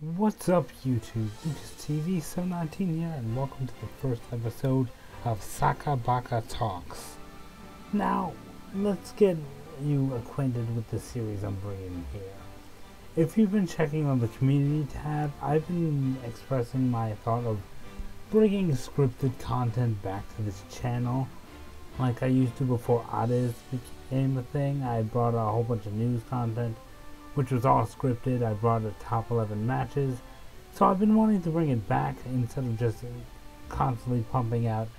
What's up, YouTube? It's TV719 here, and welcome to the first episode of Sakka Baka Talks. Now, let's get you acquainted with the series I'm bringing here. If you've been checking on the community tab, I've been expressing my thought of bringing scripted content back to this channel, like I used to before Oddies became a thing. I brought a whole bunch of news content, which was all scripted. I brought a top 11 matches. So I've been wanting to bring it back instead of just constantly pumping out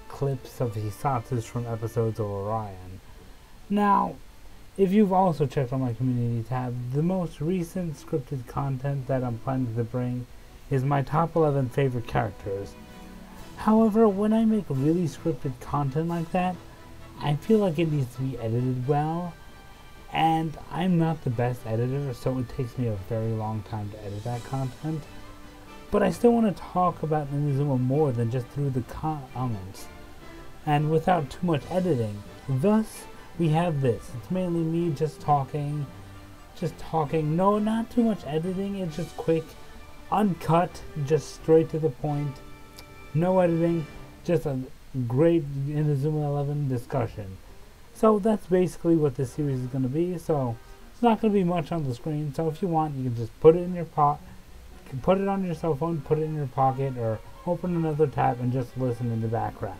clips of Hisatsus from episodes of Orion. Now, if you've also checked on my community tab, the most recent scripted content that I'm planning to bring is my top 11 favorite characters. However, when I make really scripted content like that, I feel like it needs to be edited well. And I'm not the best editor, so it takes me a very long time to edit that content. But I still want to talk about Inazuma more than just through the comments, and without too much editing. Thus, we have this. It's mainly me just talking. No, not too much editing. It's just quick, uncut, just straight to the point. No editing, just a great Inazuma 11 discussion. So that's basically what this series is going to be. So it's not going to be much on the screen. So if you want, you can just put it in your you can put it on your cell phone, put it in your pocket, or open another tab and just listen in the background.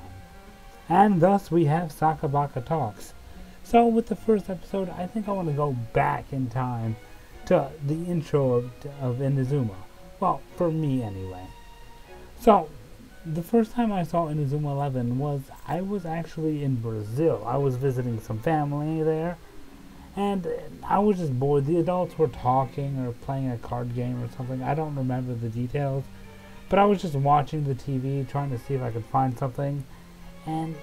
And thus we have Sakka Baka Talks. So with the first episode, I think I want to go back in time to the intro of Inazuma. Well, for me anyway. So the first time I saw Inazuma 11 I was actually in Brazil. I was visiting some family there, and I was just bored. The adults were talking or playing a card game or something. I don't remember the details, but I was just watching the TV, trying to see if I could find something, and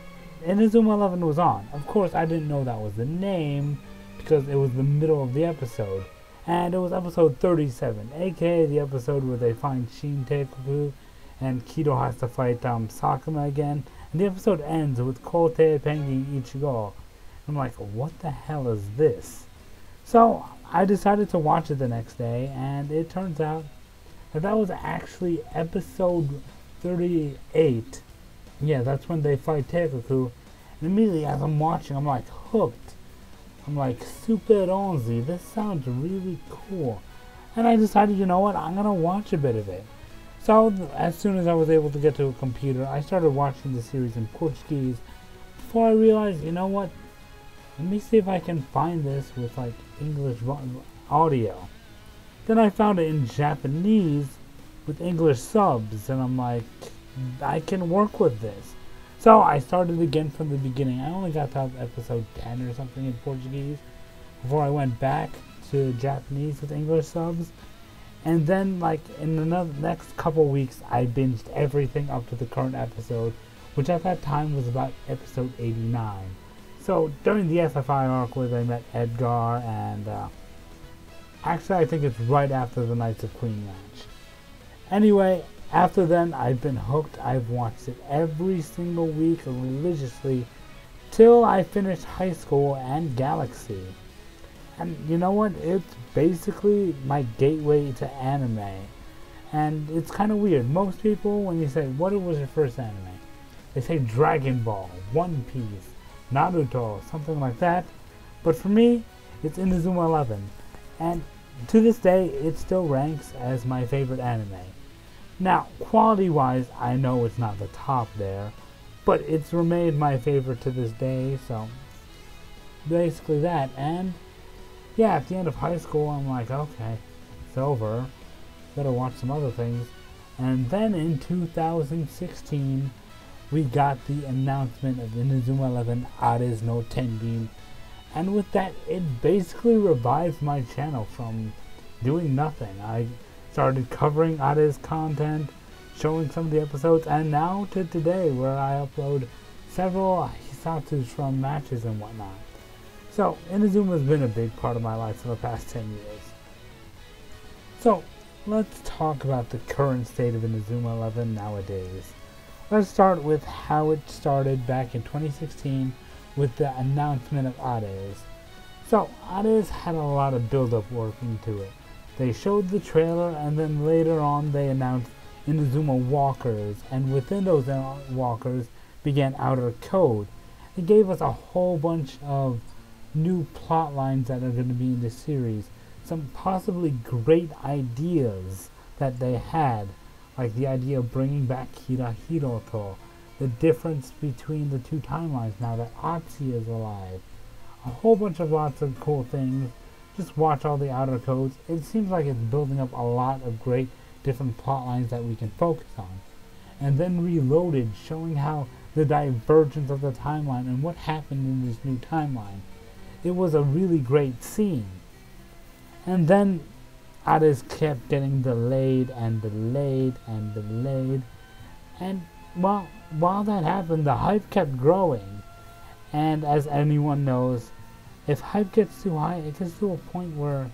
Inazuma 11 was on. Of course, I didn't know that was the name, because it was the middle of the episode, and it was episode 37, aka the episode where they find Shin Teikoku, and Kido has to fight Sakuma again, and the episode ends with Kote Pengi Ichigo. I'm like, what the hell is this? So I decided to watch it the next day, and it turns out that was actually episode 38. Yeah, that's when they fight Teikoku, and immediately as I'm watching, I'm like hooked. I'm like, Super Onzi, this sounds really cool. And I decided, you know what, I'm gonna watch a bit of it. So, as soon as I was able to get to a computer, I started watching the series in Portuguese before I realized, you know what, let me see if I can find this with like English audio. Then I found it in Japanese with English subs, and I'm like, I can work with this. So I started again from the beginning. I only got to episode 10 or something in Portuguese before I went back to Japanese with English subs. And then, like, in the next couple weeks, I binged everything up to the current episode, which at that time was about episode 89. So, during the FFI arc where they met Edgar, and, actually I think it's right after the Knights of Queen match. Anyway, after then, I've been hooked. I've watched it every single week religiously till I finished high school and Galaxy. And you know what? It's basically my gateway to anime. And it's kind of weird. Most people, when you say, what was your first anime? They say Dragon Ball, One Piece, Naruto, something like that. But for me, it's Inazuma 11. And to this day, it still ranks as my favorite anime. Now, quality-wise, I know it's not the top there, but it's remained my favorite to this day, so basically that. And yeah, at the end of high school, I'm like, okay, it's over. Better watch some other things. And then in 2016, we got the announcement of Inazuma 11 Ares no Tenbin. And with that, it basically revived my channel from doing nothing. I started covering Ares content, showing some of the episodes, and now to today, where I upload several Hisatsus from matches and whatnot. So, Inazuma has been a big part of my life for the past 10 years. So, let's talk about the current state of Inazuma 11 nowadays. Let's start with how it started back in 2016 with the announcement of Ares. So, Ares had a lot of build-up work into it. They showed the trailer, and then later on they announced Inazuma walkers, and within those walkers began Outer Code. It gave us a whole bunch of new plot lines that are going to be in the series. Some possibly great ideas that they had, like the idea of bringing back Kira Hiroto, the difference between the two timelines now that Atsushi is alive, a whole bunch of lots of cool things. Just watch all the Outer Codes. It seems like it's building up a lot of great different plot lines that we can focus on. And then Reloaded, showing how the divergence of the timeline and what happened in this new timeline. It was a really great scene. And then Others kept getting delayed and delayed and delayed. And well, while that happened, the hype kept growing. And as anyone knows, if hype gets too high, it gets to a point where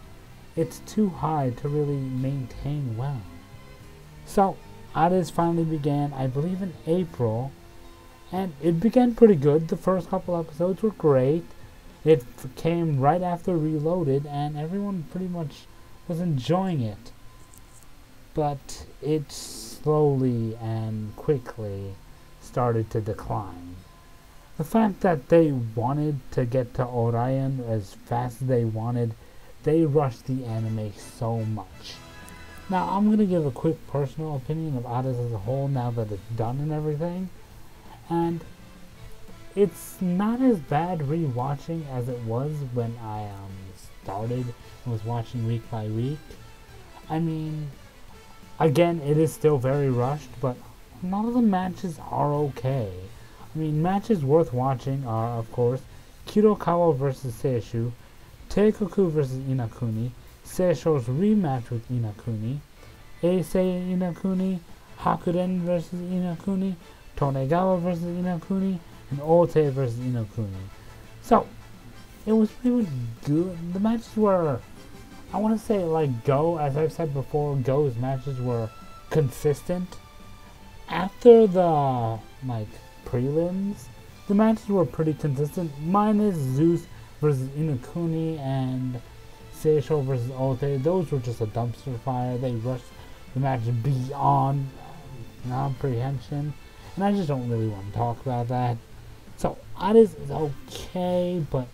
it's too high to really maintain well. So, Others finally began, I believe in April, and it began pretty good. The first couple episodes were great. It came right after Reloaded, and everyone pretty much was enjoying it. But it slowly and quickly started to decline. The fact that they wanted to get to Orion as fast as they wanted, they rushed the anime so much. Now, I'm going to give a quick personal opinion of Others as a whole now that it's done and everything. And it's not as bad rewatching as it was when I started and was watching week by week. I mean, again, it is still very rushed, but a lot of the matches are okay. I mean, matches worth watching are, of course, Kirokawa vs. Seishu, Teikoku vs. Inakuni, Seisho's rematch with Inakuni, Eisei Inakuni, Hakuren vs. Inakuni, Tonegawa vs. Inakuni, and Ote vs. Inakuni. So, it was pretty much good. The matches were, I want to say, like Go, as I've said before, Go's matches were consistent. After the, prelims, the matches were pretty consistent, minus Zeus versus Inakuni and Seisho versus Ote. Those were just a dumpster fire. They rushed the match beyond comprehension, and I just don't really want to talk about that. So, Others is okay, but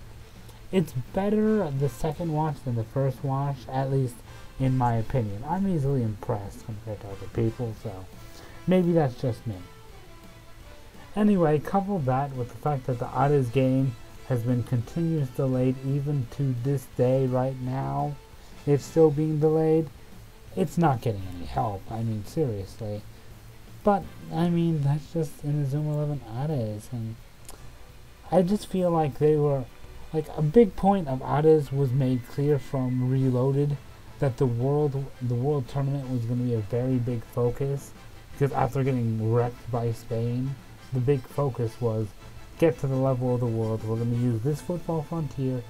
it's better the second watch than the first watch, at least in my opinion. I'm easily impressed compared to other people, so maybe that's just me. Anyway, couple that with the fact that the Others game has been continuously delayed even to this day right now. It's still being delayed. It's not getting any help, I mean, seriously. But, I mean, that's just Inazuma 11 Others, and I just feel like they were, a big point of Others was made clear from Reloaded that the world tournament was going to be a very big focus, because after getting wrecked by Spain, the big focus was get to the level of the world. We're going to use this football frontier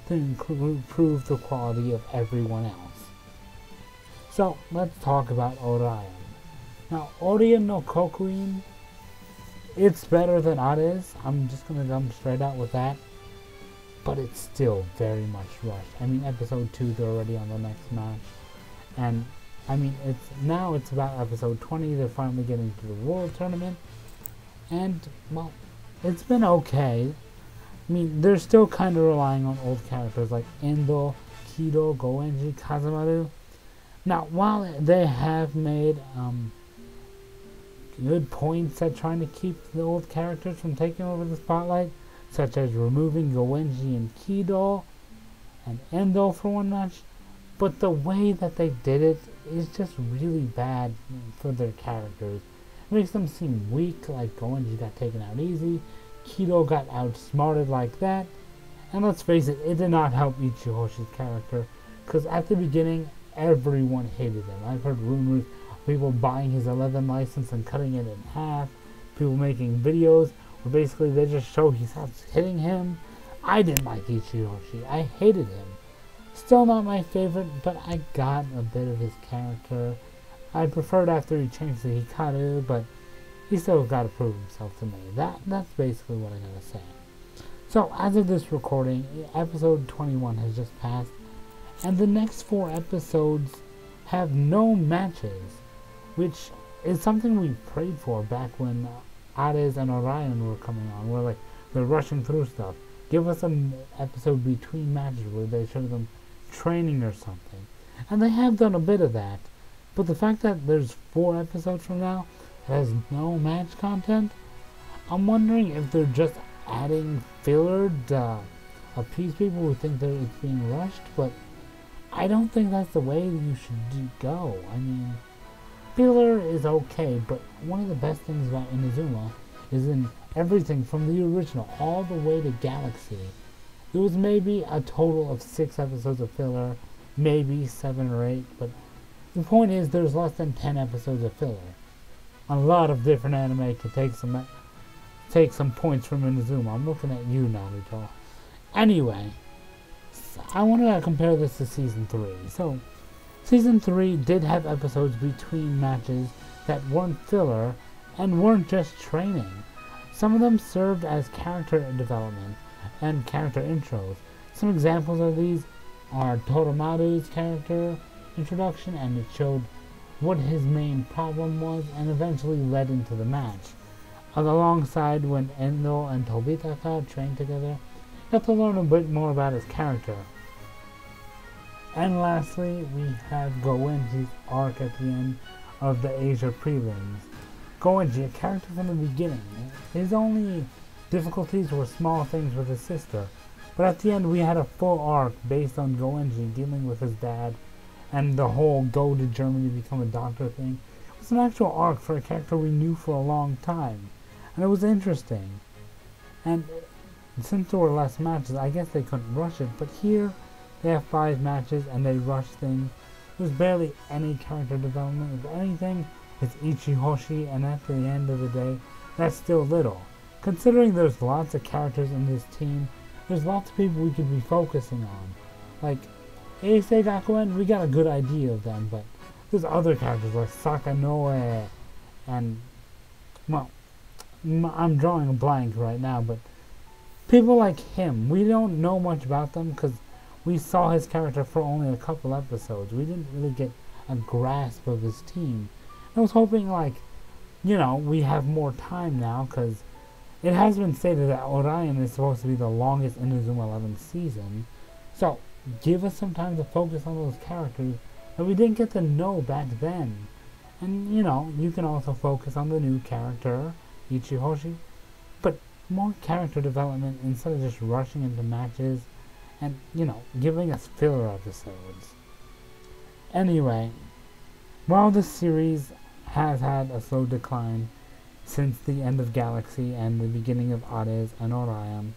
to improve the quality of everyone else. So, let's talk about Orion. Now, Orion no Kokuin, it's better than Others. I'm just going to jump straight out with that. But it's still very much rushed. I mean, episode 2, they're already on the next match. And, I mean, it's about episode 20. They're finally getting to the world tournament. And, well, it's been okay. I mean, they're still kind of relying on old characters like Endo, Kido, Goenji, Kazamaru. Now, while they have made good points at trying to keep the old characters from taking over the spotlight, such as removing Goenji and Kido and Endo for one match, but the way that they did it is just really bad for their characters. It makes them seem weak, like Goenji got taken out easy, Kido got outsmarted like that, and let's face it, it did not help Ichihoshi's character, because at the beginning, everyone hated him. I've heard rumors of people buying his 11 license and cutting it in half, people making videos where basically they just show he stops hitting him. I didn't like Ichihoshi. I hated him. Still not my favorite, but I got a bit of his character. I preferred after he changed the Hikaru, but he still got to prove himself to me. That's basically what I gotta say. So, as of this recording, episode 21 has just passed, And the next 4 episodes have no matches, which is something we prayed for back when Hades and Orion were coming on. We're like, they're rushing through stuff. Give us an episode between matches where they show them training or something. And they have done a bit of that. But the fact that there's 4 episodes from now that has no match content, I'm wondering if they're just adding filler to appease people who think that it's being rushed. But I don't think that's the way you should go. I mean, filler is okay, but one of the best things about Inazuma is in everything from the original all the way to Galaxy. There was maybe a total of 6 episodes of filler, maybe 7 or 8, but the point is there's less than 10 episodes of filler. A lot of different anime can take some points from Inazuma. I'm looking at you, Naruto. Anyway, I want to compare this to Season 3. So, Season 3 did have episodes between matches that weren't filler and weren't just training. Some of them served as character development and character intros. Some examples of these are Toromaru's character introduction, and it showed what his main problem was and eventually led into the match. Alongside when Endo and Tobitaka trained together, got to learn a bit more about his character. And lastly, we have Goenji's arc at the end of the Asia prelims. Goenji, a character from the beginning. His only difficulties were small things with his sister, but at the end we had a full arc based on Goenji dealing with his dad and the whole go to Germany become a doctor thing. It was an actual arc for a character we knew for a long time, and it was interesting. And since there were less matches, I guess they couldn't rush it, but here they have 5 matches and they rush things. There's barely any character development. If anything, it's Ichihoshi, and at the end of the day, that's still little. Considering there's lots of characters in this team, there's lots of people we could be focusing on. Like, Eisei Gakuen, we got a good idea of them, but there's other characters like Sakanoe and, well, I'm drawing a blank right now, but people like him, we don't know much about them because we saw his character for only a couple episodes. We didn't really get a grasp of his team. I was hoping, like, you know, we have more time now, because it has been stated that Orion is supposed to be the longest Inazuma 11 season. So, give us some time to focus on those characters that we didn't get to know back then. And, you know, you can also focus on the new character, Ichihoshi. But more character development instead of just rushing into matches and, you know, giving us filler episodes. Anyway, while this series has had a slow decline since the end of Galaxy and the beginning of Hades and Orion,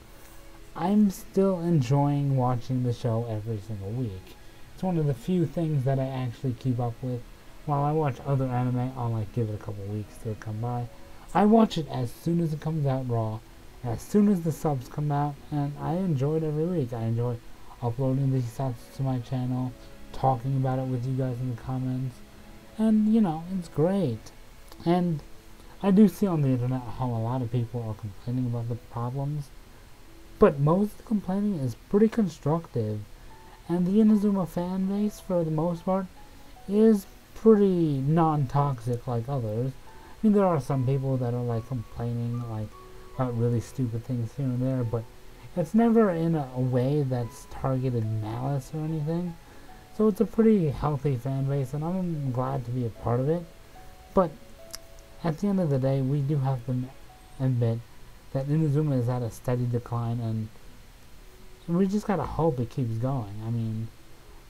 I'm still enjoying watching the show every single week. It's one of the few things that I actually keep up with. While I watch other anime, I'll like give it a couple weeks to come by. I watch it as soon as it comes out raw, as soon as the subs come out, and I enjoy it every week. I enjoy uploading these subs to my channel, talking about it with you guys in the comments, and you know, it's great. And I do see on the internet how a lot of people are complaining about the problems, but most of the complaining is pretty constructive, and the Inazuma fan base, for the most part, is pretty non-toxic like others. I mean, there are some people that are like complaining like about really stupid things here and there, but it's never in a way that's targeted malice or anything. So it's a pretty healthy fan base, and I'm glad to be a part of it. But at the end of the day, we do have to admit that Inazuma is at a steady decline, and we just gotta hope it keeps going. I mean,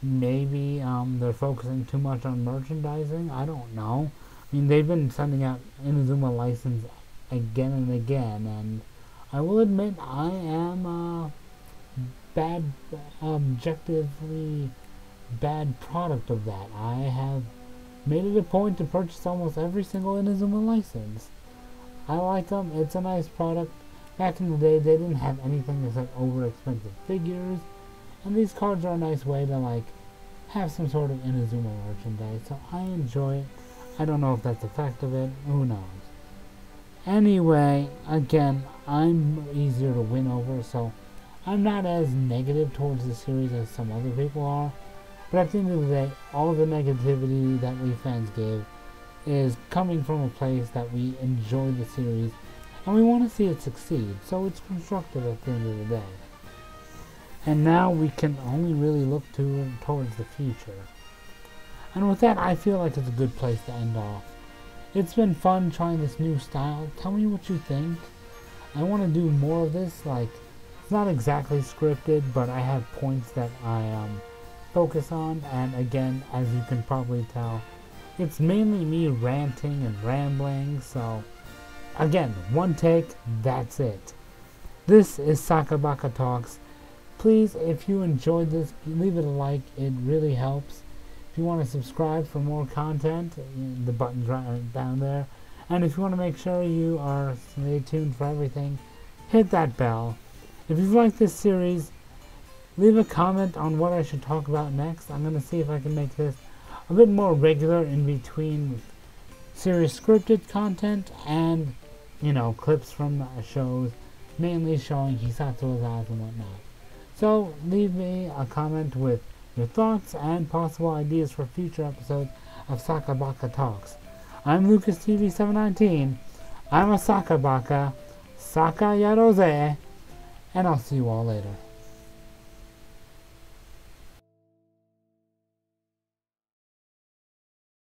maybe they're focusing too much on merchandising. I don't know. I mean, they've been sending out Inazuma license again and again, and I will admit I am objectively bad product of that. I have made it a point to purchase almost every single Inazuma license. I like them. It's a nice product. Back in the day, they didn't have anything except over expensive figures, and these cards are a nice way to like have some sort of Inazuma merchandise, so I enjoy it. I don't know if that's the fact of it. Who knows? Anyway, again, I'm easier to win over, so I'm not as negative towards the series as some other people are. But at the end of the day, all the negativity that we fans give is coming from a place that we enjoy the series and we want to see it succeed, so it's constructive at the end of the day. And now we can only really look towards the future. And with that, I feel like it's a good place to end off. It's been fun trying this new style. Tell me what you think. I want to do more of this. Like, it's not exactly scripted, but I have points that I focus on. And again, as you can probably tell, it's mainly me ranting and rambling. So, again, one take, that's it. This is Sakka Baka Talks. Please, if you enjoyed this, leave it a like. It really helps. If you want to subscribe for more content, the button's right down there. And if you want to make sure you are stay tuned for everything, hit that bell. If you've liked this series, leave a comment on what I should talk about next. I'm going to see if I can make this a bit more regular in between serious scripted content and, you know, clips from the shows, mainly showing Hisatsu's eyes and whatnot. So leave me a comment with your thoughts and possible ideas for future episodes of Sakka Baka Talks. I'm LucasTV719. I'm a Sakka Baka, Sakka Yarose, and I'll see you all later.